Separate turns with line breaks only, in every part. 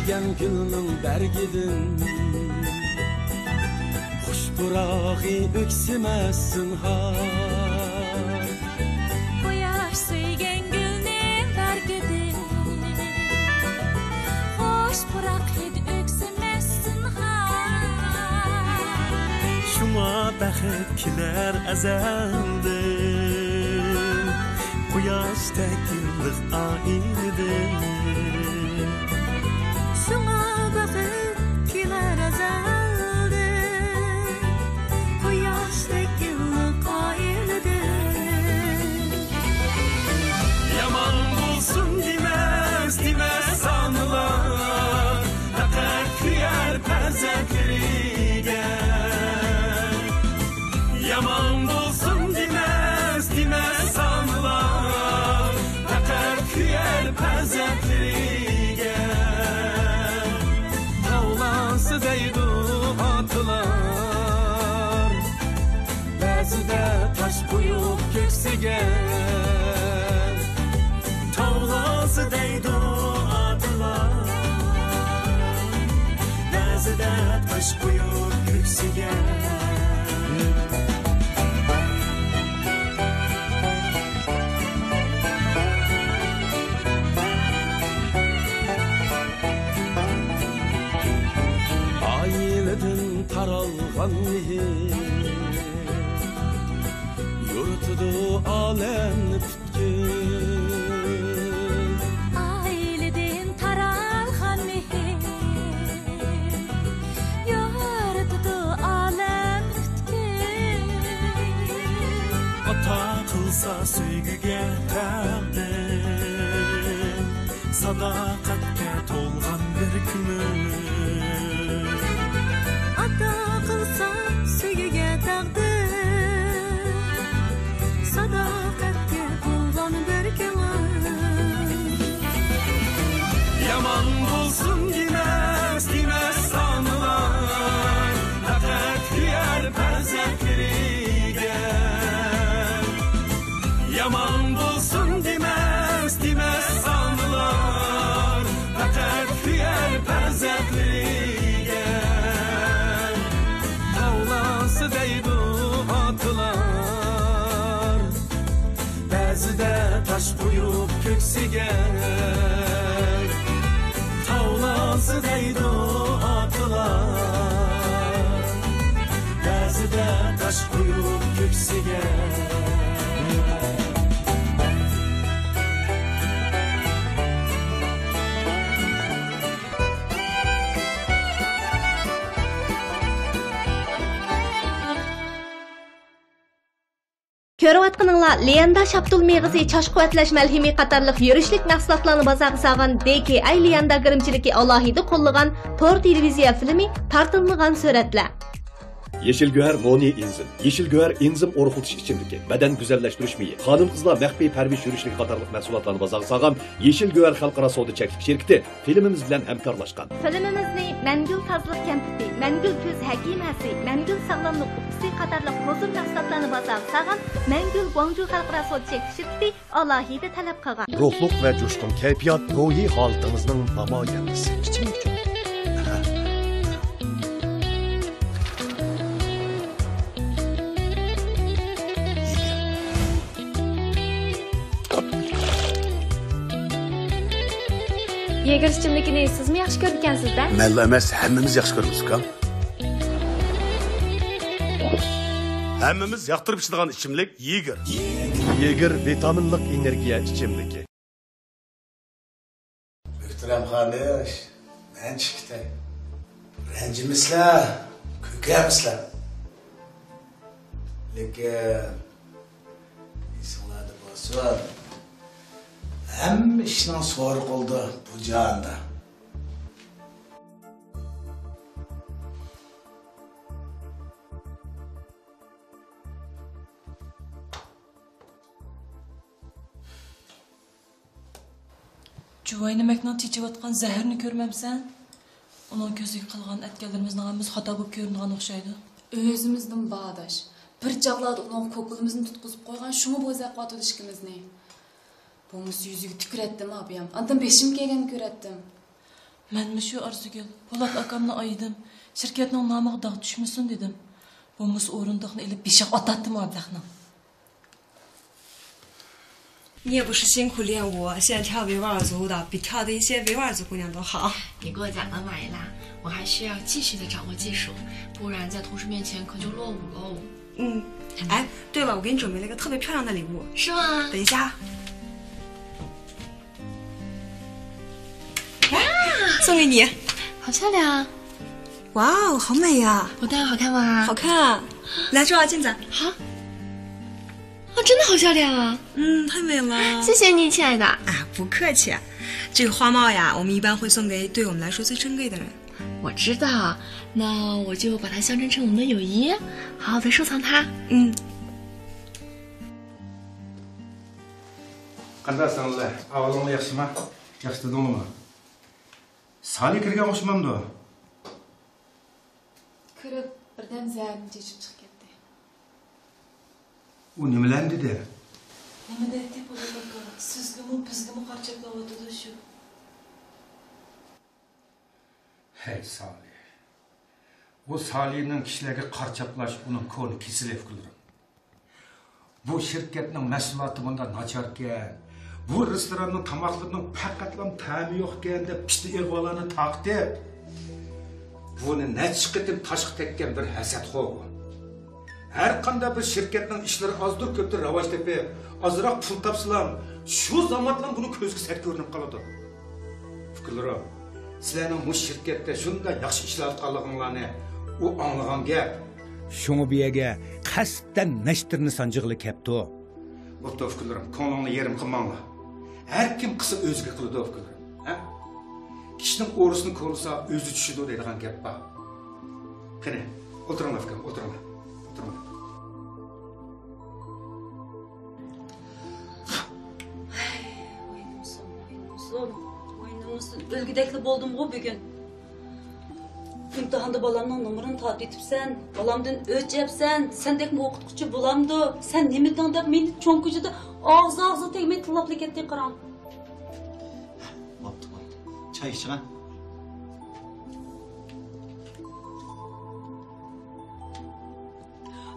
suygan gülning bergidin xush burog'i o'ksimasin har
quyosh suygan gulning bergidin xush burog'i o'ksimasin har
shuma baxit kelar azaldan quyoşdek yıllık aynidir
şuna baxit kelar azaldan quyoşdek yıllık aynidir
yaman bulsun demez anılar faqat kuyar farzandlariga yaman bulsun demez anılar faqat kuyar farzandlariga
tavlası deydi atlar ba'zida tosh qo'yib ko'ksiga
tavlası deydi atlar ba'zida tosh qo'yib ko'ksiga
taralgan mehir yurtudu alemni pütkün
aileden taralgan mehir yurtudu alem pütkün
ata qilsa suyguga taqdim sadoqatga to'lgan bir kun
ata qilsa suyguga taqdim sadoqatga to'lgan bir kun
yaman bulsun demez anılar faqat kuyar farzandlariga yaman bulsun demez anılar faqat kuyar farzandlariga
tavlası deydi atlar ba'zida tosh qo'yib ko'ksiga tavlası deydi atlar ba'zida tosh qo'yib ko'ksiga
Көрәватқаныңла Леянда Шаптул мег'izi чаш quvvatlash malhimi qatarlıq yurishlik mahsulotlarni bozorga salgan DKI Leyanda g'irimchiligi alohida qo'llagan tor televiziya filmi tartilmagan suratlar.
Yeşil Güher Moni Enzim. Yeşil Güher enzim oruqlatish ichimligi, badan güzelleştirish meyi, xonim qizlar maxfiy parvish yurishlik qatorliq mahsulotlarni bozorga salgan Yeşil Güher xalqaro savdo cheklik şirkati filmimiz bilan hamkorlashgan.
Filmimizni Mangul tozliq kentida, Mangul ko'z hakimasi, Mangul sog'lomlik o'qisi qatorliq hozir mahsulotlarni bozorga salgan Mangul Guangzhou xalqaro savdo cheklik shirkati alohida talab qilgan.
Ruhluq va jo'shqin kayfiyat ruhiy holatingizning namoyandasi.
Yeger ichimlikni sizmi yaxshi ko'rgansizda?
Malla emas, hammamiz yaxshi ko'ramiz uka. Hammamiz yoqtirib ichadigan ichimlik Yeger. Yeger vitaminlik energiya ichimligi.
Muhtaram qardosh, men chiqdi. Ranjimislar, ko'kamislar. Lekin isinglarda bo'lsa hamma ishning so'ri qoldi bu jonda.
Juvayni maknon techivatgan zaharni ko'rmamsan? Uning ko'ziga qilgan atganlarimizning hammasi xato bo'lib ko'ringan o'xshaydi.
O'zimizning bağdaş. Bir çağlarda uning ko'kligimizni tutqizib qo'ygan, shuni bo'zaq qotib ishimizni. Bunisi yüzüge tükürettim abiyam. Andan beşim kelgen görettim.
Mənmi şu Arzugül, Polat akamla ayıdım. Şirketning nomiga dağ düşmesin dedim. Bo'lmasa o'rindiqni ilib beshaq otatdim ablaqning.
你也不是辛苦练舞，现在跳维吾尔族舞蹈比跳的一些维吾尔族姑娘都好。
你过奖了，马伊拉，我还需要继续的掌握技术，不然在同事面前可就落伍喽。
嗯，哎，对了，我给你准备了一个特别漂亮的礼物，
是吗？
等一下，送给你。
好漂亮！
哇哦，好美呀！
我戴好看吗？
好看。来，照照镜子。
好。哦，真的好漂亮啊！
嗯，太美了。
谢谢你，亲爱的。
啊，不客气。这个花帽呀，我们一般会送给对我们来说最珍贵的人。
我知道，那我就把它象征成我们的友谊，好好的收藏它。
嗯。
Qandaysanlar? Ahvoling yaxshimi? Yaxshi dedingmi? Sali kirgan o'xshamamdi.
Kirib, birdan zarini chechib chiqib ketdi.
U nimalarni dedi?
Nima dedi Polat aka? Sizgimi, bizgimi qarchaklab shu.
Hey Sali. Bu Salining kishilarga qarchaplash uning ko'ni kesilib qildim. Bu şirketning mahsuloti bunda nacharkan. Bu restoranning tamoqlarining faqatlam ta'mi yo'q ekan deb pishti erg'olarni taqdi. Buni nechiqitim tashqi tekkan bir hasadxo bu. Har qanday bir shirkatning ishlari ozdir ko'pdir rivoj tepib, ozroq pul topsalam, shu zamondan buni ko'zga sat ko'rinib qoladi. Fikrlarim, sizlarning bu shirkatda shunday yaxshi ishlayotganliginglarni u anglagan gap.
Şunu bir yerge qasddan nashtirni sanjig'li kepti.
Bo'pti fikrlarim, ko'nglingni yerim qilmanglar. Har kim qilsa o'ziga qiladi fikrlarim. Ha? Kishining o'risini ko'rsa o'zi tushidi deydigan gap bor. Qani, o'tiringlar fikrim, o'tiringlar. O'tiringlar.
Oyunumsun. Ölgüdekli boldum bu bugün. İmtihanda balamның numarını tabi etipsen, balamdan öç yapsan, sendek mi okutkucu bulamdı, sen nemeden de beni çonkıcıda ağzı tegmeyi tılaplık ettiği karan.
Baptı. Çay için ha?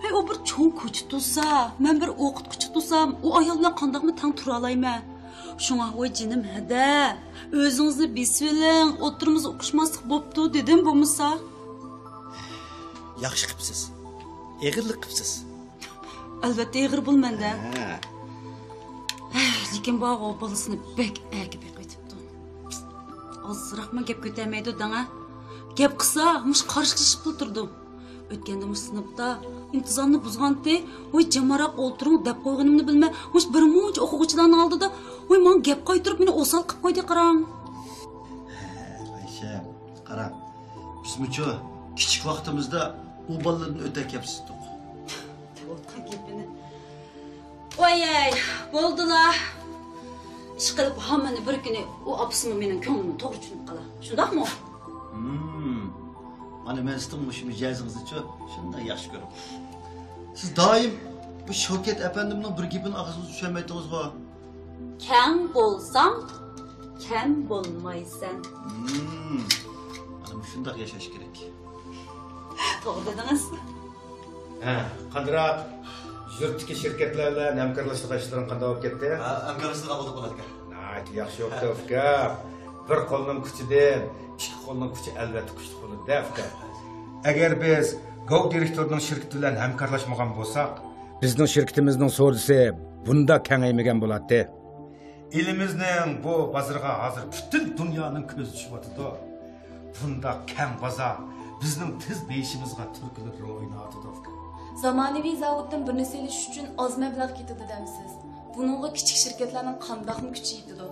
Hey, o bir çonkıcı tutsa, ben bir okutkucu tutsam, o ayallar kandağımı tan turalayma. Şuna o cinim hede, özünüzü bilsveling, oturumuz okuşmazlık boptu dedim bu musa.
Yaxşı qıpsız, eğirlik qıpsız.
Elbette eğir bul mende. Lekin bu o balasını bek əgib etipdi. Azırak mı gep kötemeydi dana? Gep kısa, muş karışlaşıp oturdu. Ötkende muş sınıfta intizamını buzgandı. Oy camarak oturun dep koyganımını bilme. Muş bir muç okuguçudan aldı da oy man gep qaytırıp meni osal qıp koydu qaran.
Ayşe, qara. Biz müço kichik vaqtimizda u balalarni o'ta kapsizdik.
O'tqa gepini. Oy, bo'ldilar. İş qilib hammani bir kuni u opasimi mening ko'nglimni to'g'ri tushunib qala. Shundaqmi?
Mana men sizning mush mijozingizni-chi, shunday yaxshi ko'rib. Siz doim bu Shokat efendimning bir gapini og'zingizga tushirmaydingiz-ku.
Kang bo'lsam, kam bo'lmaysan.
Mana shunday yashash kerak.
To'g'ri dedingiz.
Ha, qandiroq yurtdagi shirkatlar bilan hamkorlashib ishlaring qanday bo'lib ketdi?
Ha, hamkorlashib bo'lib qoladi.
Nayt yaxshi yo'qdi uka. Bir qo'lning kuchidan, ikki qo'lning kuchi albatta kuchli bo'ladi uka. Agar biz Go direktorning shirkati bilan hamkorlashmagan bo'lsak,
Bizning shirkatimizning savdosi bunda kengaymagan bo'ladi.
Elimizning bu bozorga hozir butun dunyoning ko'zi tushyapti. Bunda keng bozor bizning tiz beshimizga turkilik rol o'ynayapti uka.
Zamonaviy zavoddan bir narsa elish uchun oz mablag' ketadi demsiz. Buningga kichik shirkatlarning qandaqmi kuchi yetadi?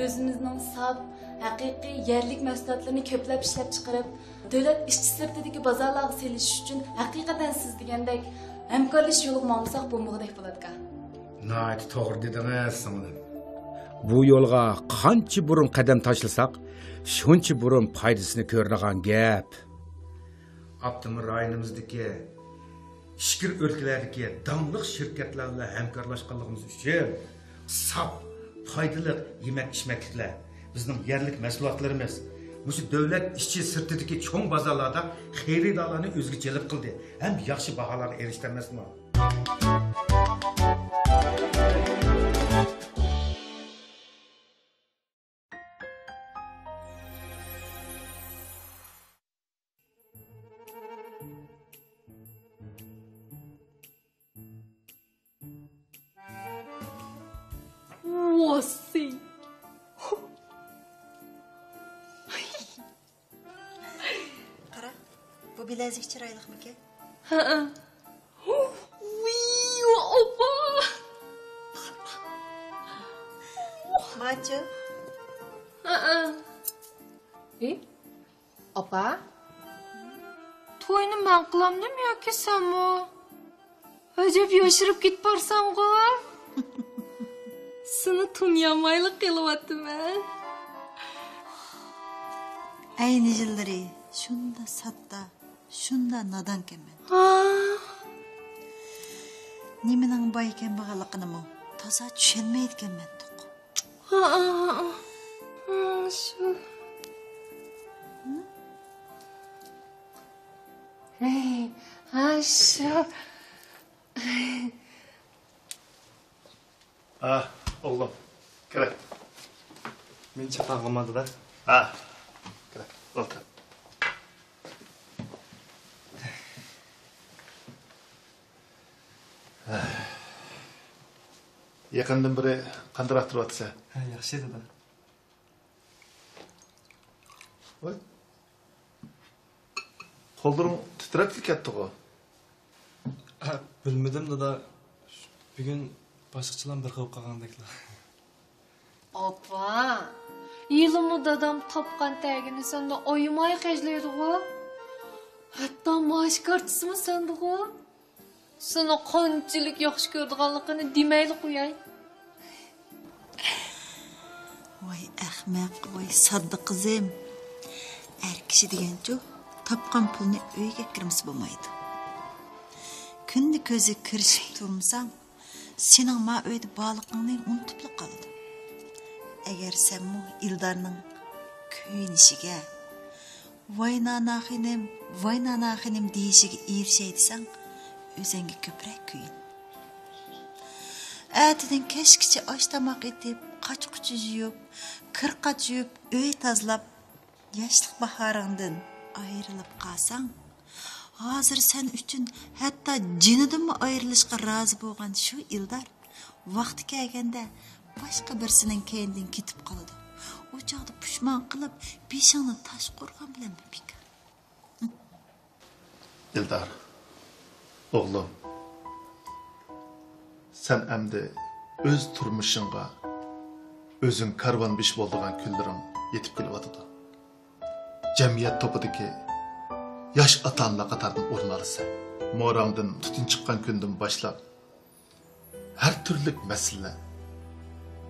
O'zimizning saf, haqiqiy yerlik mahsulotlarni ko'plab ishlab chiqarib, davlat ishchi sifatidagi bozorlarga selish uchun haqiqatan siz degandek hamkorlash yo'liga olmasak bo'lmag'idek bo'ladi-ku.
Nayt to'g'ri dedingiz singlim.
Bu yo'lga qancha burun qadam tashlasak, shuncha burun foydasini ko'radigan gap.
Optimum rayonimizdagi ishkir o'lkalardagi damliq shirkatlar bilan hamkorlashganligimiz uchun saf, foydali yemak-ichmaklar, bizning yerlik mahsulotlarimiz
Musu davlat ishchi sirtidagi cho'ng bozorlarda xaridorlarni o'ziga jalb qildi. Ham yaxshi baholarni erishtirmasmi?
Vasi.
Qara, bu bilezik chiroyliqmi ki?
Ha. Viyo opa.
Macho.
Ha. Opa? To'yni men qilamdimi yoki senmi? Ajab yoshirib ketib borsan-ku. Seni tunyamaylik qilyaptiman.
Ayni yillari shunda satta, shunda nodonkanman. Nimaning boy ekanligini toza tushunmaydiganman.
Shu. Shu.
Oğlum, kire. Men çatan olmadı da. Kire, otur. Yakından biri qandırak turvatsa.
Yaxshi edi da.
Voy. Qo'llaring titrab ketdi-ku.
Bilmadim da bugun boshqachalar bir qilib qolgandeklar.
Opa, yılımı dadam topqan tagini senda oyimay qajlaydi-ku. Hatta maash kartısımı senda-ku. Sana qanchalik yaxshi ko'rganligini demayli qo'yay.
Voy ahmaq, voy sodda qizim. Er kishi deganchu, topgan pulni uyga kirmisi bo'lmaydi. Kunni ko'zi kirishib turmasang, sening ma uyda borlig'ingni unutib qoladi. Agar sen mu Ildarning kuyunishiga, voynanaxinim deyishiga erishaydisan, o'zingga ko'proq kuyin. Atidan kechgacha osh tomoq etib, qochquchi yeyib, kirqach yeyib, uy tozalab, yoshlik bahoringdan ayrilib qolsang, hozir sen uchun hatto jinidanmi ayrilishga rozi bo'lgan shu Ildar vaqti kelganda boshqa birisining keynidan ketib qoladi. O chog'da pushmon qilib, beshingni tosh qo'rg'on bilan bika.
Ildar, oğlum. Sen emdi öz turmuşunga, özün karvan biş bolduğun küllerin yetip kılıvatıdı. Cemiyet topudaki yaş atanla qatardan orun alısa, morandın tütün çıkkan gündün başlap, her türlük mesele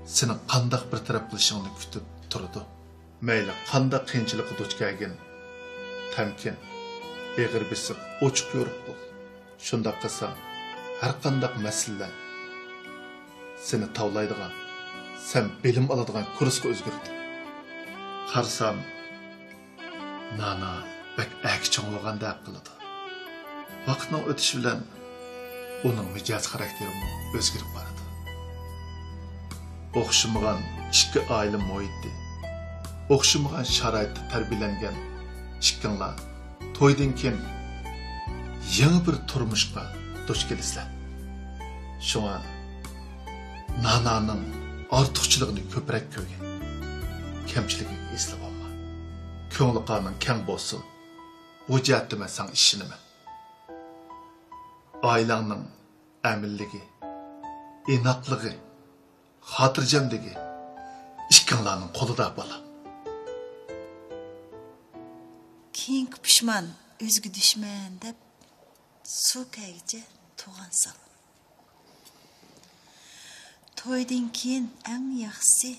senin qandaq bir taraf qilishingni kutib turdi. Mayli qandaq qiyinchilikqa duch kelgin, tamkin, eg'ir bisiq, ochiq yo'riq bo'l. Shunda qilsang, har qandaq masala seni tavlaydigan, sen bilim oladigan kursga o'zgardi. Qarsam, nana bak akchon bo'lganda qiladi. Vaqtning o'tishi bilan uning mijoz xarakteri o'zgarib boradi. O'xshamagan ikki oila muhiti, o'xshamagan sharoitda tarbiyalangan ikkinglar to'ydan keyin yangi bir turmushga duch kelasizlar. Shunga nananing ortiqchiligini ko'proq ko'rgin. Kamchiligiga eslab olma. Ko'ngli qoning keng bo'lsin. Bu jihatda men senga ishinaman. Oilangning amilligi, inoqligi, xotirjamligi ikkinglarning qo'lida bola.
Keyin pushmon, o'zga dushman deb suv kagicha tug'an sol. To'ydan keyin eng yaxshisi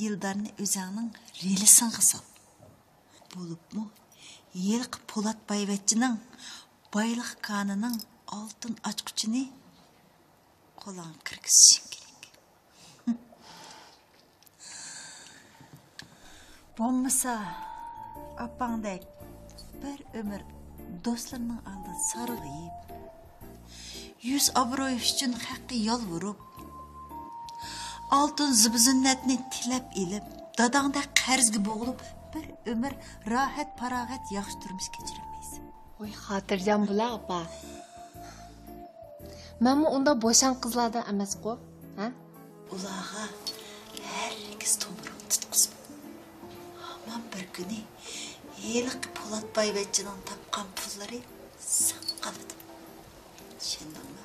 Ildarni o'zingning relisingga sol. Bo'libmi, yilqi Po'lat Bayvatchining boyliq konining oltin ochquchini qo'lga kirgizishing kerak. Bo'lmasa, apangdek bir ömür dostlarının aldı sargıyıp, yüz obro'y üçün haqqı yalvurup, altın zıbzinnetni tilep ilip, dadangda qarzga bo'g'ilib, bir ömür rahat paragat yaxshi turmush kechirmaysan.
Oy, xotirjam bo'la, opa. Menmi unda bo'shan qizlardan emas-ku, ha?
Ularga herkes tomuruk tutqizib. Aman bir kuni heliq Po'latboyvachchining topgan pullari san qoladi. Tushundingmi?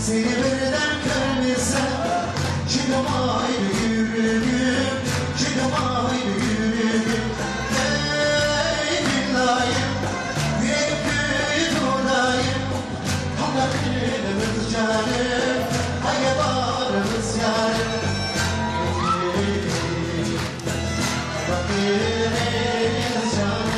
Seni birden görmesem, canım ayrı yüreğim, canım ayrı yüreğim. Ey dinlayım, yürek büyük olayım, kanlarımız canım, ayalarımız yarım. Kanlarımız canım.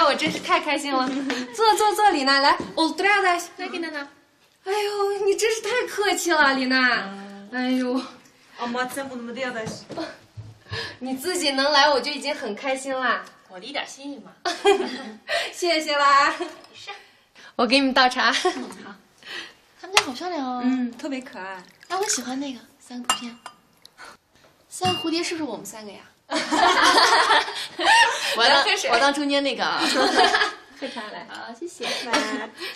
我真是太开心了！坐，李娜，来，oturada，来给娜娜。哎呦，你真是太客气了，李娜。哎呦，你自己能来，我就已经很开心了。
我的一点心意嘛。
谢谢啦。我给你们倒茶。
好，他们家好漂亮哦。
特别可爱。
哎，我喜欢那个3个图片。3个蝴蝶是不是我们3个呀？我当中间那个。
喝茶来。
好，谢谢。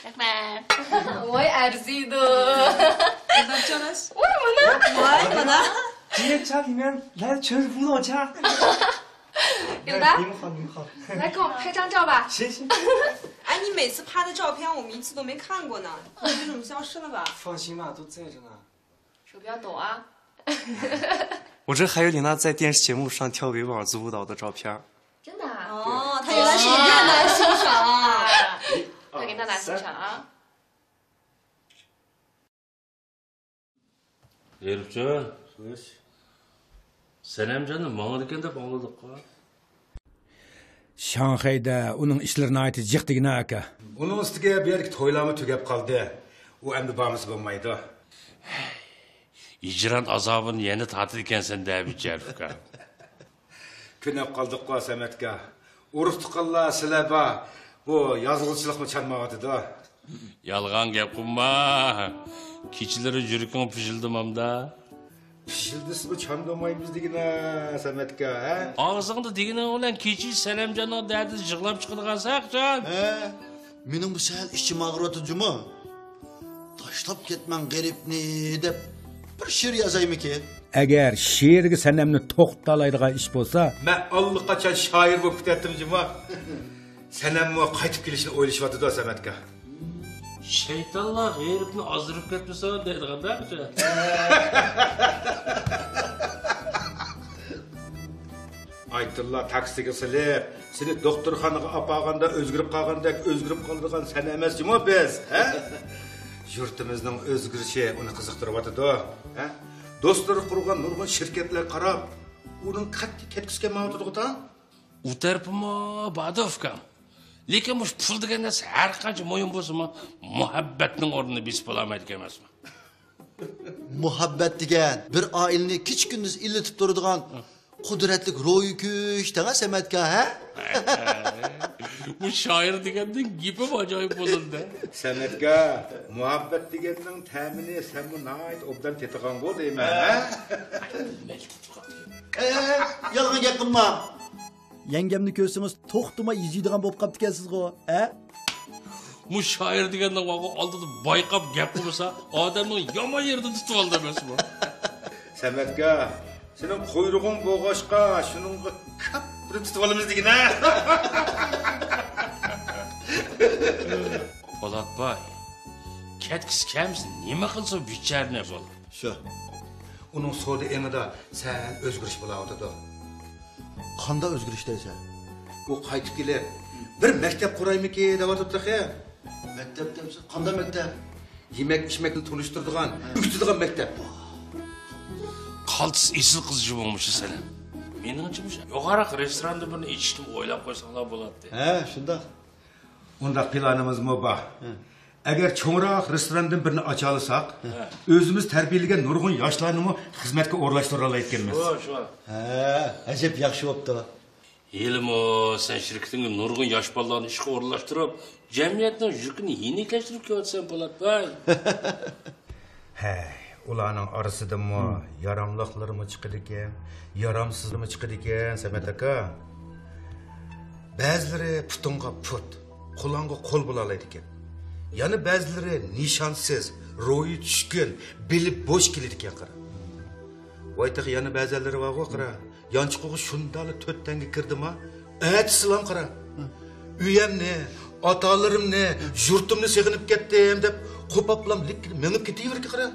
拜拜。我也爱吃的。我
怎么呢？今天家里面来的全是葡萄架。
有的。
你们好，你们好。
来，跟我拍张照吧。
行。
哎，你每次拍的照片我们一次都没看过呢，你怎么消失了吧？
放心吧，都在着呢。
手不要抖啊。
我这还有李娜在电视节目上跳维吾尔族舞蹈的照片。
真的啊？
哦，她原来是越南欣赏啊。
快给娜娜欣赏啊。
Erupcan, sen hem canım bana deken de bağladık ha.
Şanxayda onun işlerini aytı jiqtigina aka.
Onun üstüge bir yerlik toylama tügep kaldı. O emdi bağımız bulmaydı.
İcran azabını yeni tatil iken sen de bir cerfka.
Künep kaldık ko Samet'ka. Uruftu kalla sileba. Bu yazgılçılık mı çanmağıdı da.
Yalgan gep kumma. Keçileri jürükün pişildim amda.
Pişildisi bu çandamayımız digine Samet'ka he?
Ağzında digine olan keçi Senemcan'ın derdi jıglap çıkıdığan sakcan.
He, benim bu sehel işçi mağruratıcı mı? Taşlap ketmen garipni dep bir şiir yazayım ki.
Eğer şiirgi Senemni to'xtalaydigan iş bo'lsa,
Ben allaqachon şair bo'lib ketyaptim ha. Senem o qaytib kelishini o'ylashyapti da Samet'ka.
Şeytanlar herifni azdırıp ketmese deydigan da.
Aytdillar taksiga silib, seni doktorxonaga olib borganda o'zgarib qolgandek o'zgarib qoldigan sen emasmi biz, ha? Yurtimizning o'zgarishi uni qiziqtiryapti-da, ha? Do'stlar qurgan nurg'un shirkatlar qarab, uning qattiq ketkisi kelmayotdi-da.
u tarafıma badovkam. Lekin bu pul degan narsa har qancha mo'yin bo'lsa-mu, muhabbatning o'rnini besib olamaydi emasmi?
Muhabbet degan bir oilani kech kunduz illatib turadigan qudratli ro'yi kuch danga Samatga, ha?
Bu shoir degandan gapim ajoyib bo'ldi.
Samatga muhabbet deganning ta'mini sen bu nayt obdan tetigan bo'l deyman, ha?
Yolg'on gap qilma.
Yengemni ko'rsangiz to'xtamay yeydigan bo'lib qolibdi ekansiz-ku, ha?
Bu shoir degandan oldida bayqab gap qilsa, odamning yomon yerda tutib oldi emasmi?
Samatga sening quyrug'ing bo'g'ashqa, shuningga kap bir tutib olamiz degan, ha?
Po'latboy, katkis kamiz nima qilsa vicharni bo'l.
Shu. Uning so'da enida sen o'zgarish bo'layotdi.
Qanda o'zgarish deysan?
U qaytib kelib, bir maktab quraymiki deyotibdi-ku.
Maktab demsiz, qanda maktab?
Yemek-ichmakni tunishtiradigan, o'qitadigan maktab.
Qaltis esil qizchi bo'lmish sen. Meningcha yo'g'aroq restoranda birini ichishni o'ylab qo'ysanglar bo'ladi.
Ha, shunday. Unda planimiz bor. Agar cho'ngroq restorandan birini ocha olsak, o'zimiz tarbiyalagan nurg'un yoshlarni xizmatga o'rlashtira oladiganmiz.
Shu.
Ha, ajab yaxshi bo'pti.
Elmo, sen shirkatingga nurg'un yosh bolalarni ishga o'rlashtirib, jamiyatning yukini yengillashtirib kelayotsan Po'latboy.
Hey, ularning orasidami yaramliqlarimi chiqadi ekan, yaramsizlarimi chiqadi ekan, Samat aka. Ba'zilari putunga put, qo'longa qo'l bo'la oladi ekan. Yana ba'zilari nishonsiz, ro'yi tushgan, beli bo'sh keladi ekan qara. Voytaq yana ba'zilari bor qara. Yanchiqo'ga shundali 4 tanga kirdimi? Aytisilam qara. Uyamni, otalarimni, yurtimni seg'inib ketdim deb qo'paplam menib ketaverdi qara.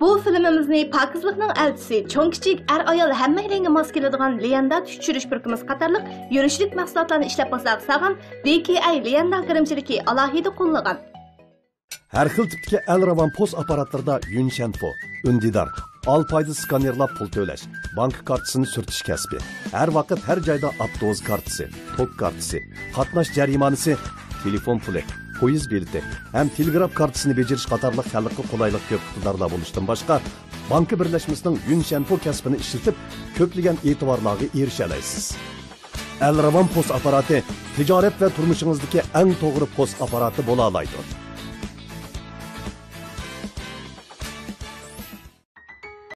Bu filmimizni pokizlikning elchisi, cho'ng kichik er ayol hammalarga mos keladigan leyanda tushirish birkimiz qatorliq yurishlik mahsulotlarni ishlab bo'lsak sag'an DKI leyanda kirimchiligi alohida qo'llagan.
Her xil tipdagi Elravan post apparatlarida Yunshanfo, Undidar, Alpayda skanerlab pul to'lash, bank kartasini sürtish kasbi, her vaqt her joyda avtobus kartasi, tok kartasi, qatnash jarimanasi, telefon puli, poyez bileti, hem telegraf kartasini becerish qatorliq xalqqa qulaylik ko'p iqtidorda bo'lishdan boshqa, banka birlashmasining Yunshanfo kasbini ishlatib, ko'plagan e'tiborlarga erisha olasiz. Elravan post apparati tijorat va turmushingizdagi eng to'g'ri post apparati bo'la oladi.